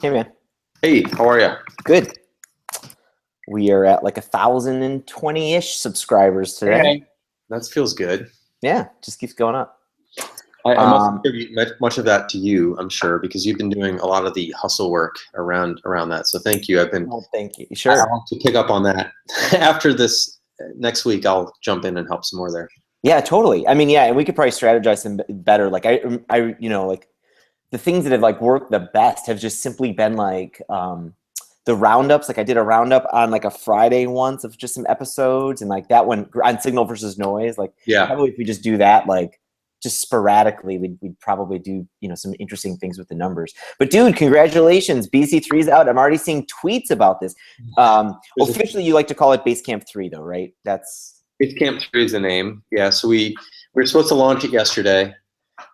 Hey man, Hey, how are you? good. We are at like 1,020-ish subscribers today. Hey. That feels good. Yeah, just keeps going up. I must Um, attribute much of that to you, I'm sure, because you've been doing a lot of the hustle work around that. So thank you. well, thank you. I'll Sure. have to pick up on that after this next week. I'll jump in and help some more there. Yeah, totally. I mean, yeah, and we could probably strategize them better. Like like the things that have like worked the best have just simply been like the roundups. Like I did a roundup on like a Friday once of just some episodes, and like that one on signal versus noise. Like Yeah. probably if we just do that, like just sporadically, we'd probably do some interesting things with the numbers. But dude, congratulations, BC3 is out. I'm already seeing tweets about this. Officially, you like to call it Basecamp 3, though, right? That's Basecamp 3 is the name. Yeah. So we were supposed to launch it yesterday,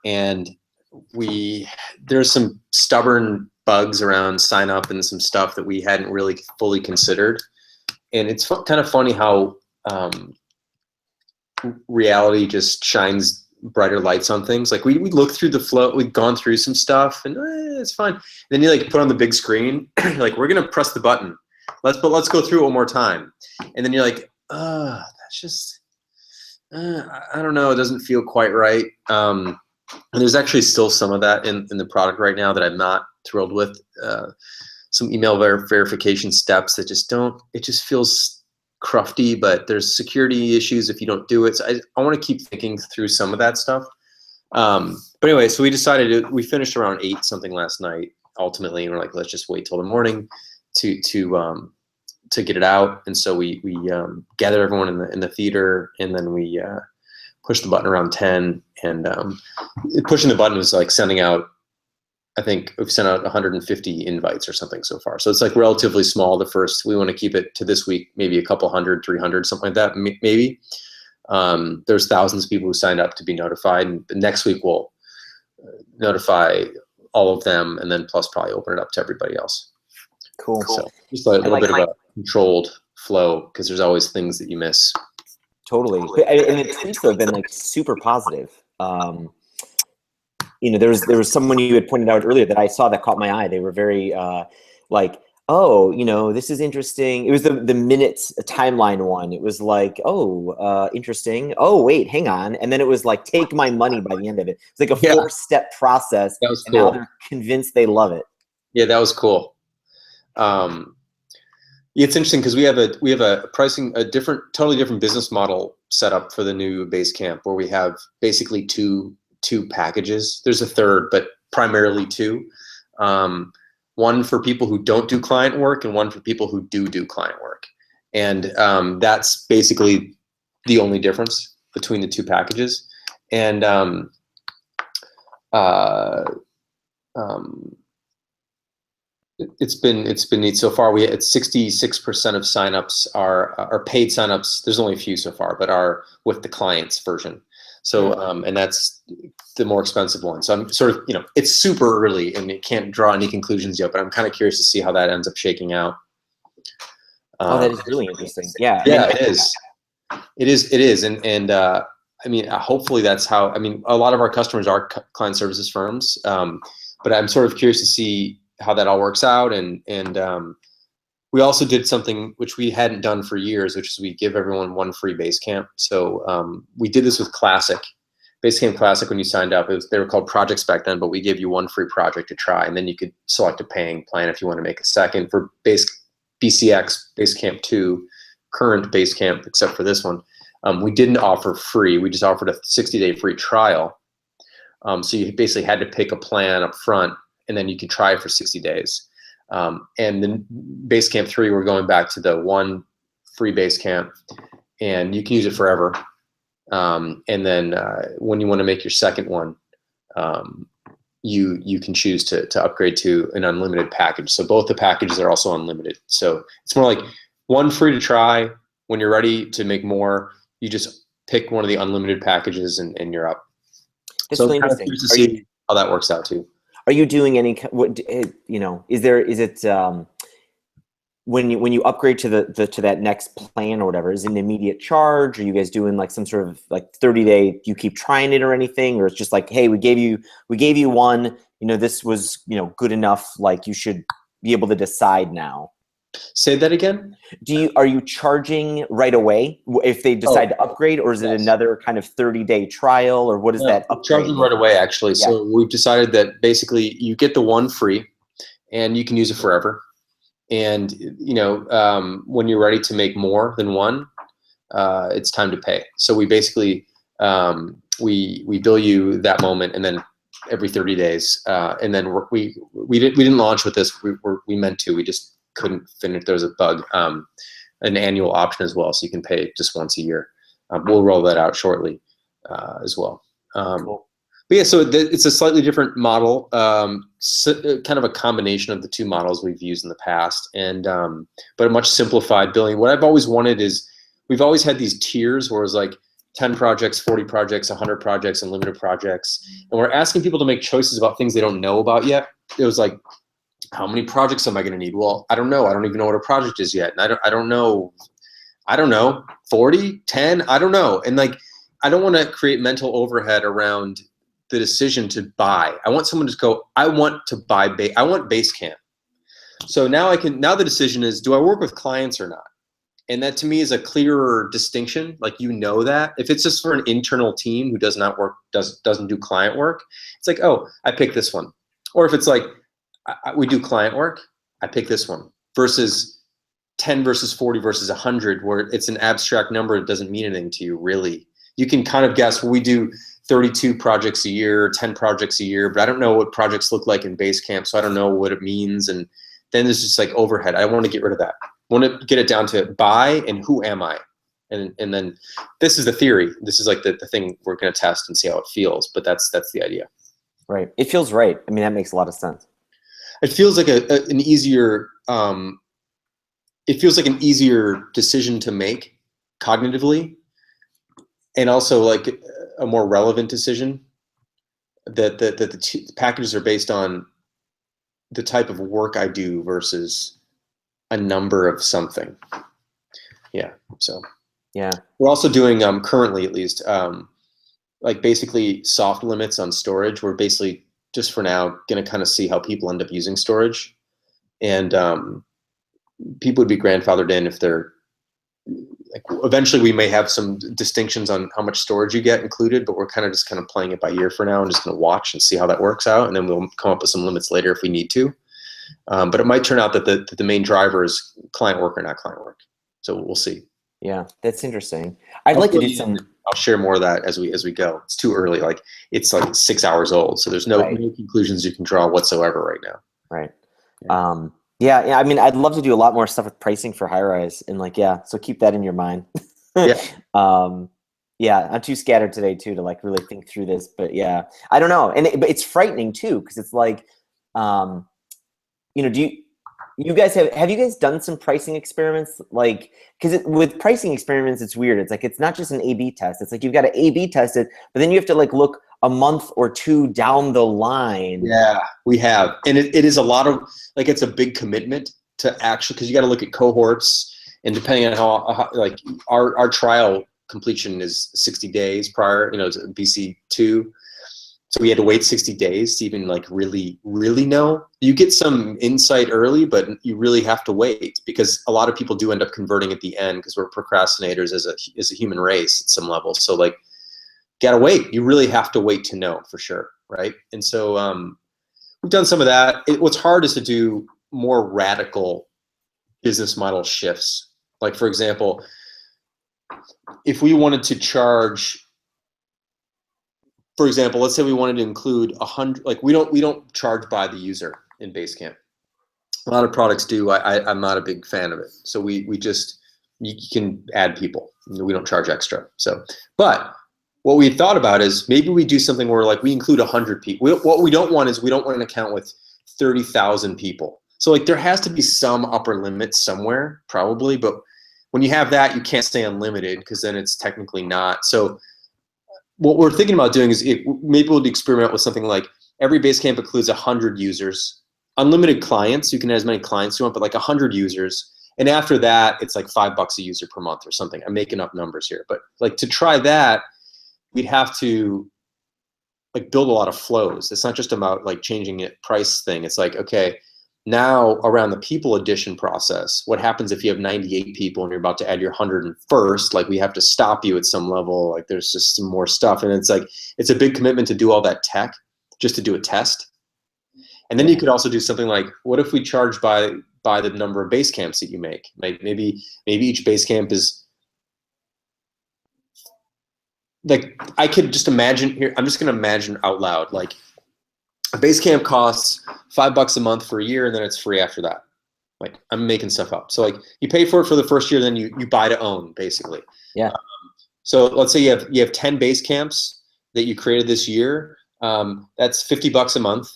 and there's some stubborn bugs around sign up and some stuff that we hadn't really fully considered. And it's kind of funny how reality just shines brighter lights on things. Like we look through the flow, we've gone through some stuff, and it's fine. And then you like put on the big screen, like we're gonna press the button. Let's go through it one more time. And then you're like, that's just, I don't know, it doesn't feel quite right. And there's actually still some of that in the product right now that I'm not thrilled with. Some email verification steps that just don't, it just feels crufty, but there's security issues if you don't do it. So I want to keep thinking through some of that stuff. But anyway, so we finished around 8 something last night ultimately, and we're like, let's just wait till the morning to get it out. And so we gathered everyone in the theater, and then we pushed the button around 10, and pushing the button was like sending out, I think we've sent out 150 invites or something so far. So it's like relatively small. We want to keep it to this week, maybe a couple hundred, 300, something like that, maybe. There's thousands of people who signed up to be notified. And next week we'll notify all of them, and then plus probably open it up to everybody else. cool. So just a little bit of a controlled flow, because there's always things that you miss. Totally. And the tweets have been like super positive. There was someone you had pointed out earlier that I saw that caught my eye. They were very like, oh, this is interesting. It was the minute timeline one. It was like, interesting. Oh, wait, hang on. And then it was like, take my money by the end of it. It's like a 4-step process. That was and cool. now they're convinced they love it. Yeah, that was cool. It's interesting because we have a pricing, totally different business model set up for the new Basecamp, where we have basically two packages. There's a third, but primarily 2. One for people who don't do client work, and one for people who do client work. And that's basically the only difference between the 2 packages. And it's been neat so far. 66% of signups are paid signups. There's only a few so far, but are with the client's version. So and that's the more expensive one. So I'm sort of, it's super early and it can't draw any conclusions yet, but I'm kind of curious to see how that ends up shaking out. That is really interesting. Yeah. Yeah, it is. It is. And I mean, hopefully that's how, I mean, a lot of our customers are client services firms. But I'm sort of curious to see how that all works out. And we also did something which we hadn't done for years, which is we give everyone 1 free Basecamp. So we did this with Classic. Basecamp Classic, when you signed up, they were called projects back then, but we gave you 1 free project to try, and then you could select a paying plan if you want to make a second. For BCX, Basecamp 2, current Basecamp, except for this one, we didn't offer free. We just offered a 60-day free trial. So you basically had to pick a plan up front, and then you could try it for 60 days. And then Basecamp 3, we're going back to the 1 free Basecamp, and you can use it forever. And then when you want to make your second one, you can choose to upgrade to an unlimited package. So both the packages are also unlimited. So it's more like 1 free to try. When you're ready to make more, you just pick one of the unlimited packages, and you're up. That's So really I'm kind of interesting. curious to see how that works out too. Are you doing any, is it when you upgrade to the to that next plan or whatever, is it an immediate charge? Are you guys doing like some sort of like 30-day, you keep trying it or anything? Or it's just like, hey, we gave you one, this was, good enough, like you should be able to decide now. Say that again. Are you charging right away if they decide to upgrade, or is it Yes. another kind of 30-day trial, or what is No, that we're upgrade? charging right away, actually. Yeah. So we've decided that basically you get the one free, and you can use it forever. And when you're ready to make more than one, it's time to pay. So we basically we bill you that moment, and then every 30 days, and then we didn't launch with this. We meant to. We just couldn't finish. There was a bug. An annual option as well, so you can pay just once a year. We'll roll that out shortly as well. Cool. But yeah, so it's a slightly different model, kind of a combination of the two models we've used in the past, and but a much simplified billing. What I've always wanted is, we've always had these tiers where it's like 10 projects, 40 projects, 100 projects, unlimited projects, and we're asking people to make choices about things they don't know about yet. It was like, how many projects am I going to need? Well, I don't know. I don't even know what a project is yet, and I don't know. 40, 10, I don't know. And like, I don't want to create mental overhead around the decision to buy. I want someone to go, I want to buy, I want Basecamp. So now the decision is, do I work with clients or not? And that to me is a clearer distinction. Like, that if it's just for an internal team who doesn't do client work, it's like, oh, I pick this one. Or if it's like, we do client work, I pick this one, versus 10 versus 40 versus 100, where it's an abstract number. It doesn't mean anything to you, really. You can kind of guess, well, we do 32 projects a year, 10 projects a year, but I don't know what projects look like in Basecamp, so I don't know what it means. And then there's just like overhead. I want to get rid of that. I want to get it down to buy and who am I? And then this is the theory. This is like the thing we're going to test and see how it feels, but that's the idea. Right. It feels right. I mean, that makes a lot of sense. It feels like an easier decision to make cognitively, and also like a more relevant decision, that the packages are based on the type of work I do versus a number of something. Yeah. So yeah, we're also doing currently, at least, like basically soft limits on storage. We're basically just for now going to kind of see how people end up using storage, and people would be grandfathered in if they're like, eventually we may have some distinctions on how much storage you get included, but we're kind of playing it by ear for now, and just going to watch and see how that works out. And then we'll come up with some limits later if we need to. But it might turn out that the main driver is client work or not client work. So we'll see. Yeah, that's interesting. I'd like to do some. I'll share more of that as we go. It's too early. Like, it's like 6 hours old, so there's no conclusions you can draw whatsoever right now. Right. Yeah. I mean, I'd love to do a lot more stuff with pricing for high rise, and like, so keep that in your mind. Yeah. I'm too scattered today too to like really think through this, but yeah, I don't know. But it's frightening too, because it's like, do you guys have you guys done some pricing experiments? Like, because with pricing experiments, it's weird. It's like, it's not just an A/B test. It's like, you've got to A/B test it, but then you have to like look a month or two down the line. Yeah, we have. And it is a lot of, like, it's a big commitment to actually, because you got to look at cohorts, and depending on how like our trial completion is 60 days prior, to BC2. So we had to wait 60 days to even like really know. You get some insight early, but you really have to wait, because a lot of people do end up converting at the end, because we're procrastinators as a human race at some level. So like, gotta wait. You really have to wait to know for sure, right? And so we've done some of that. What's hard is to do more radical business model shifts. Like, for example, if we wanted to charge, for example, let's say we wanted to include 100, like we don't charge by the user in Basecamp. A lot of products do. I'm not a big fan of it. So we just, you can add people. We don't charge extra. So, but what we thought about is maybe we do something where like we include 100 people. What we don't want is, we don't want an account with 30,000 people. So like, there has to be some upper limit somewhere probably, but when you have that, you can't stay unlimited, because then it's technically not. So what we're thinking about doing is maybe we'll experiment with something like, every Basecamp includes 100 users, unlimited clients. You can have as many clients you want, but like 100 users. And after that, it's like $5 a user per month or something. I'm making up numbers here, but like to try that, we'd have to like build a lot of flows. It's not just about like changing it price thing. It's like, okay, now around the people addition process, what happens if you have 98 people and you're about to add your 101st? Like we have to stop you at some level. Like there's just some more stuff. And it's like, it's a big commitment to do all that tech just to do a test. And then you could also do something like, what if we charge by the number of base camps that you make? Like maybe each base camp is like, I could just imagine here, I'm just going to imagine out loud, like a base camp costs $5 a month for a year and then it's free after that. Like I'm making stuff up. So like you pay for it for the first year, then you buy to own basically. Yeah. So let's say you have 10 base camps that you created this year. That's $50 a month.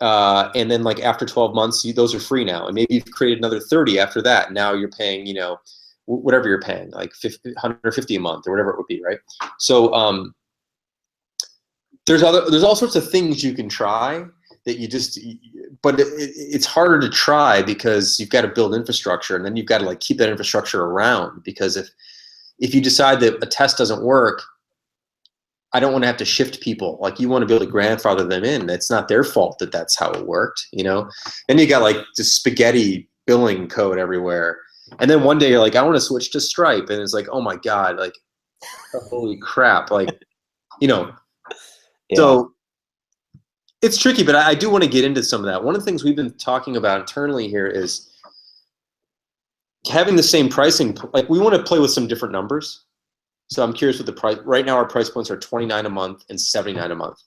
And then like after 12 months, those are free now. And maybe you've created another 30 after that. Now you're paying, you know, whatever you're paying, like 150 a month or whatever it would be, right? So there's all sorts of things you can try that you just, but it's harder to try because you've got to build infrastructure and then you've got to like keep that infrastructure around, because if you decide that a test doesn't work, I don't want to have to shift people. Like you want to be able to grandfather them in. It's not their fault that that's how it worked, you know? Then you got like this spaghetti billing code everywhere. And then one day you're like, I want to switch to Stripe. And it's like, oh my God, like, holy crap. Like, you know, Yeah. So it's tricky, but I do want to get into some of that. One of the things we've been talking about internally here is having the same pricing. Like we want to play with some different numbers. So I'm curious what the price, right now our price points are $29 a month and $79 a month.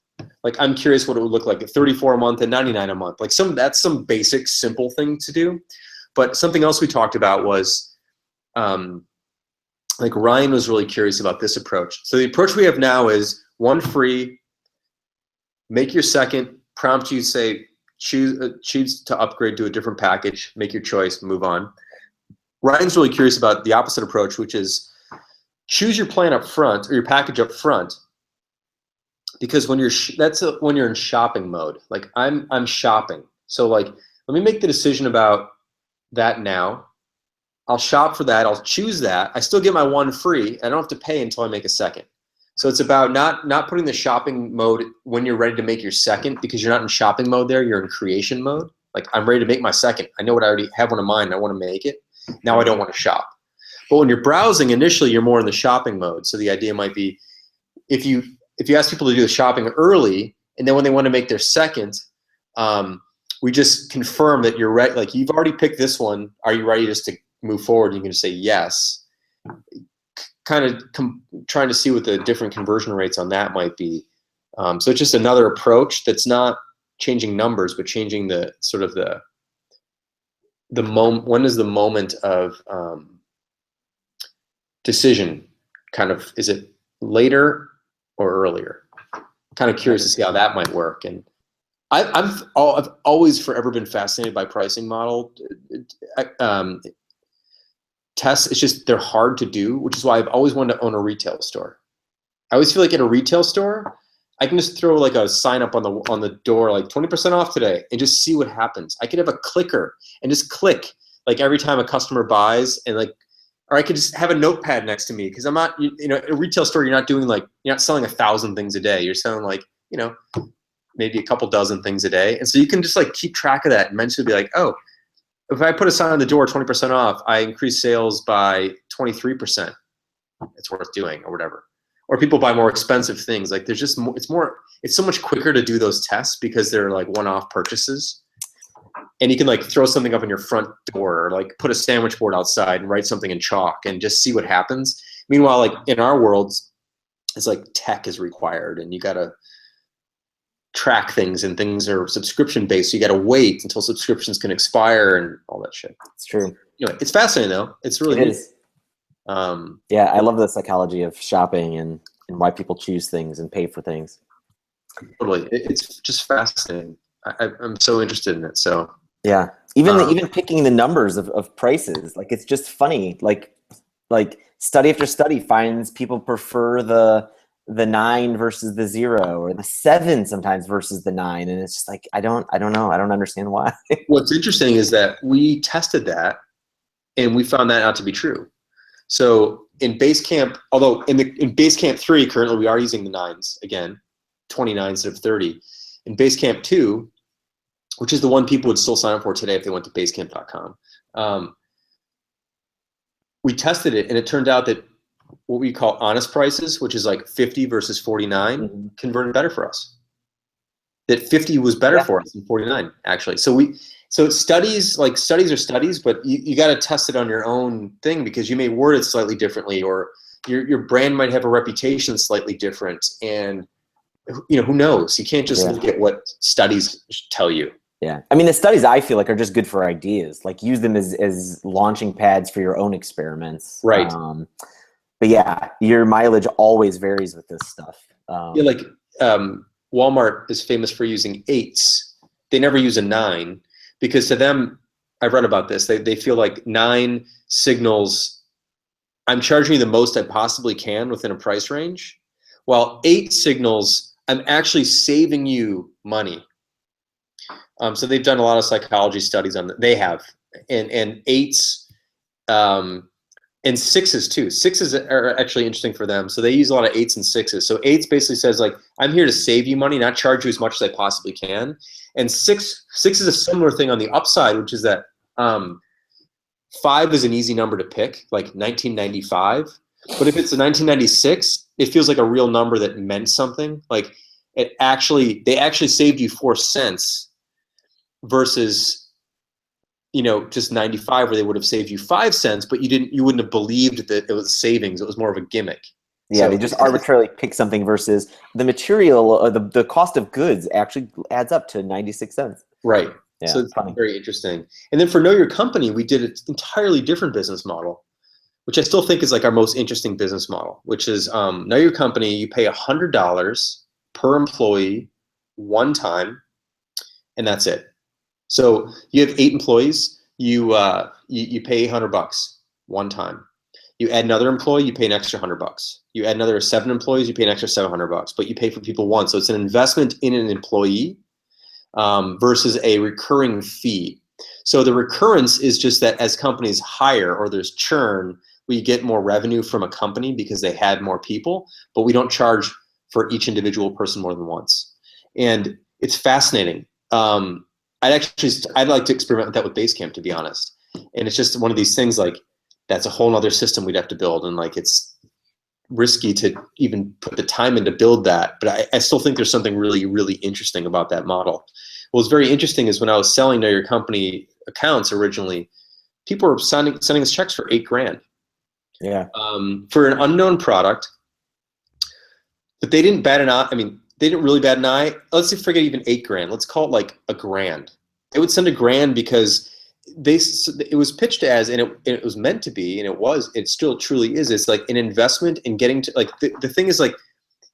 Like I'm curious what it would look like at $34 a month and $99 a month. Like that's some basic, simple thing to do. But something else we talked about was, like Ryan was really curious about this approach. So the approach we have now is one free, make your second, prompt you, say, choose to upgrade to a different package, make your choice, move on. Ryan's really curious about the opposite approach, which is choose your plan up front or your package up front, because when when you're in shopping mode. Like I'm shopping, so like let me make the decision about that now. I'll shop for that. I'll choose that. I still get my one free. I don't have to pay until I make a second. So it's about not putting the shopping mode when you're ready to make your second, because you're not in shopping mode there. You're in creation mode. Like I'm ready to make my second. I know what I already have one in mind. I want to make it. Now I don't want to shop. But when you're browsing, initially you're more in the shopping mode. So the idea might be if you ask people to do the shopping early, and then when they want to make their second, we just confirm that you're ready. Like you've already picked this one. Are you ready just to move forward? You can just say yes. Kind of trying to see what the different conversion rates on that might be. So it's just another approach that's not changing numbers, but changing the sort of the moment. When is the moment of decision? Kind of, is it later or earlier? Kind of curious to see how that might work. And I've always forever been fascinated by pricing model tests. It's just they're hard to do, which is why I've always wanted to own a retail store. I always feel like at a retail store, I can just throw like a sign up on the door, like 20% off today, and just see what happens. I could have a clicker and just click like every time a customer buys, and like, or I could just have a notepad next to me, because I'm not, you know, at a retail store, you're not selling 1,000 things a day. You're selling like, you know, maybe a couple dozen things a day. And so you can just like keep track of that and mentally be like, oh, if I put a sign on the door, 20% off, I increase sales by 23%. It's worth doing, or whatever. Or people buy more expensive things. Like there's just more, it's so much quicker to do those tests because they're like one-off purchases. And you can like throw something up in your front door, or like put a sandwich board outside and write something in chalk and just see what happens. Meanwhile, like in our worlds, it's like tech is required, and you got to track things, and things are subscription based. So you got to wait until subscriptions can expire and all that shit. It's true. Anyway, it's fascinating though. It's really It neat. is. Yeah, I love the psychology of shopping and why people choose things and pay for things. Totally. It's just fascinating. I'm so interested in it. So yeah, even picking the numbers of prices, like it's just funny. Like study after study finds people prefer the 9 versus the 0, or the 7 sometimes versus the 9, and it's just like I don't know. I don't understand why. What's interesting is that we tested that, And we found that out to be true. So in Basecamp, although in Basecamp 3, currently we are using the 9s, again, 29 instead of 30. In Basecamp 2, which is the one people would still sign up for today if they went to basecamp.com, we tested it, and it turned out that what we call honest prices, which is like 50 versus 49, converted better for us. That 50 was better for us than 49, actually. So studies are studies, but you got to test it on your own thing, because you may word it slightly differently, or your brand might have a reputation slightly different, and who knows? You can't just look at what studies tell you. Yeah, I mean, the studies, I feel like, are just good for ideas. Like, use them as launching pads for your own experiments. Right. But yeah, your mileage always varies with this stuff. Yeah, like Walmart is famous for using 8s. They never use a 9, because to them, I've read about this, they feel like 9 signals, I'm charging you the most I possibly can within a price range, while 8 signals, I'm actually saving you money. So they've done a lot of psychology studies on that. They have, and 8s, and 6s too. 6s are actually interesting for them. So they use a lot of 8s and 6s. So 8s basically says, like, I'm here to save you money, not charge you as much as I possibly can. And 6 is a similar thing on the upside, which is that 5 is an easy number to pick, like 1995. But if it's a 1996, it feels like a real number that meant something. Like, they actually saved you 4 cents versus, just 95, where they would have saved you 5 cents, but you wouldn't have believed that it was savings. It was more of a gimmick. Yeah, so they just arbitrarily pick something versus the material, the cost of goods actually adds up to 96 cents. Right. Yeah, so it's very interesting. And then for Know Your Company, we did an entirely different business model, which I still think is like our most interesting business model, which is Know Your Company, you pay $100 per employee one time, and that's it. So you have 8 employees, you pay $100 one time. You add another employee, you pay an extra $100. You add another 7 employees, you pay an extra $700. But you pay for people once, so it's an investment in an employee versus a recurring fee. So the recurrence is just that as companies hire or there's churn, we get more revenue from a company because they had more people, but we don't charge for each individual person more than once. And it's fascinating. I'd like to experiment with that with Basecamp, to be honest. And it's just one of these things, like, that's a whole nother system we'd have to build, and like, it's risky to even put the time in to build that. But I still think there's something really, really interesting about that model. What's very interesting is when I was selling Know Your Company accounts originally, people were sending us checks for $8,000. Yeah. For an unknown product, but they didn't bat an eye. I mean, they didn't really bat an eye. Let's say, forget even $8,000. Let's call it like $1,000. They would send $1,000 because it was pitched as, and it was meant to be, and it still truly is. It's like an investment in getting to, like, the thing is, like,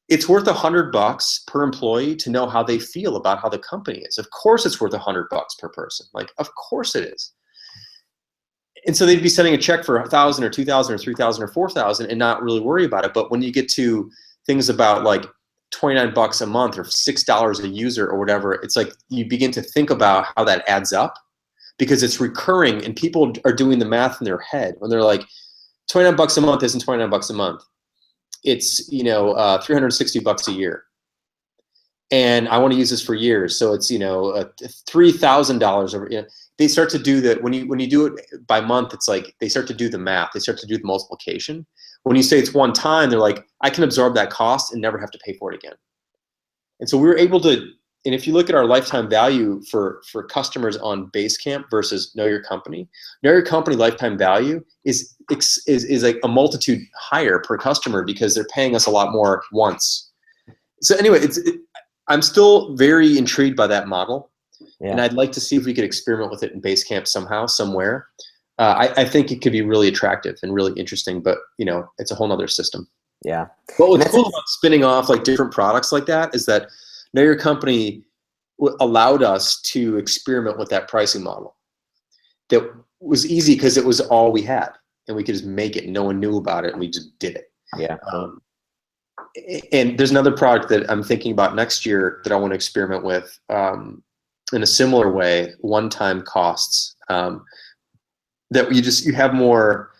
it's worth $100 per employee to know how they feel about how the company is. Of course it's worth $100 per person. Like, of course it is. And so they'd be sending a check for $1,000 or $2,000 or $3,000 or $4,000 and not really worry about it. But when you get to things about like $29 a month or $6 a user or whatever, it's like you begin to think about how that adds up, because it's recurring, and people are doing the math in their head when they're like, $29 a month isn't $29 a month. It's, $360 a year. And I want to use this for years. So it's, $3,000 over, they start to do that. When you do it by month, it's like they start to do the math. They start to do the multiplication. When you say it's one time, they're like, I can absorb that cost and never have to pay for it again. And so we were able to, and if you look at our lifetime value for customers on Basecamp versus Know Your Company lifetime value is like a multitude higher per customer, because they're paying us a lot more once. So anyway, I'm still very intrigued by that model. Yeah. And I'd like to see if we could experiment with it in Basecamp somehow, somewhere. I think it could be really attractive and really interesting, but it's a whole nother system. Yeah. But what's cool about spinning off like different products like that is that Know Your Company allowed us to experiment with that pricing model. That was easy because it was all we had, and we could just make it. No one knew about it, and we just did it. Yeah. And there's another product that I'm thinking about next year that I want to experiment with in a similar way, one-time costs. that you have more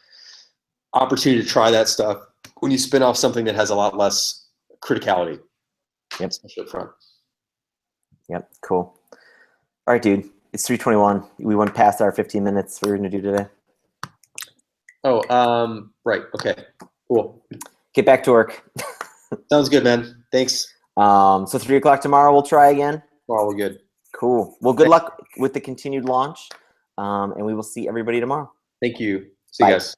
opportunity to try that stuff when you spin off something that has a lot less criticality. Yep. Especially up front. Yep. Cool. All right, dude. It's 3:21. We went past our 15 minutes we were going to do today. Oh, right. Okay. Cool. Get back to work. Sounds good, man. Thanks. So 3 o'clock tomorrow, we'll try again. Well, we're good. Cool. Well, good luck with the continued launch. And we will see everybody tomorrow. Thank you. See you Bye. guys.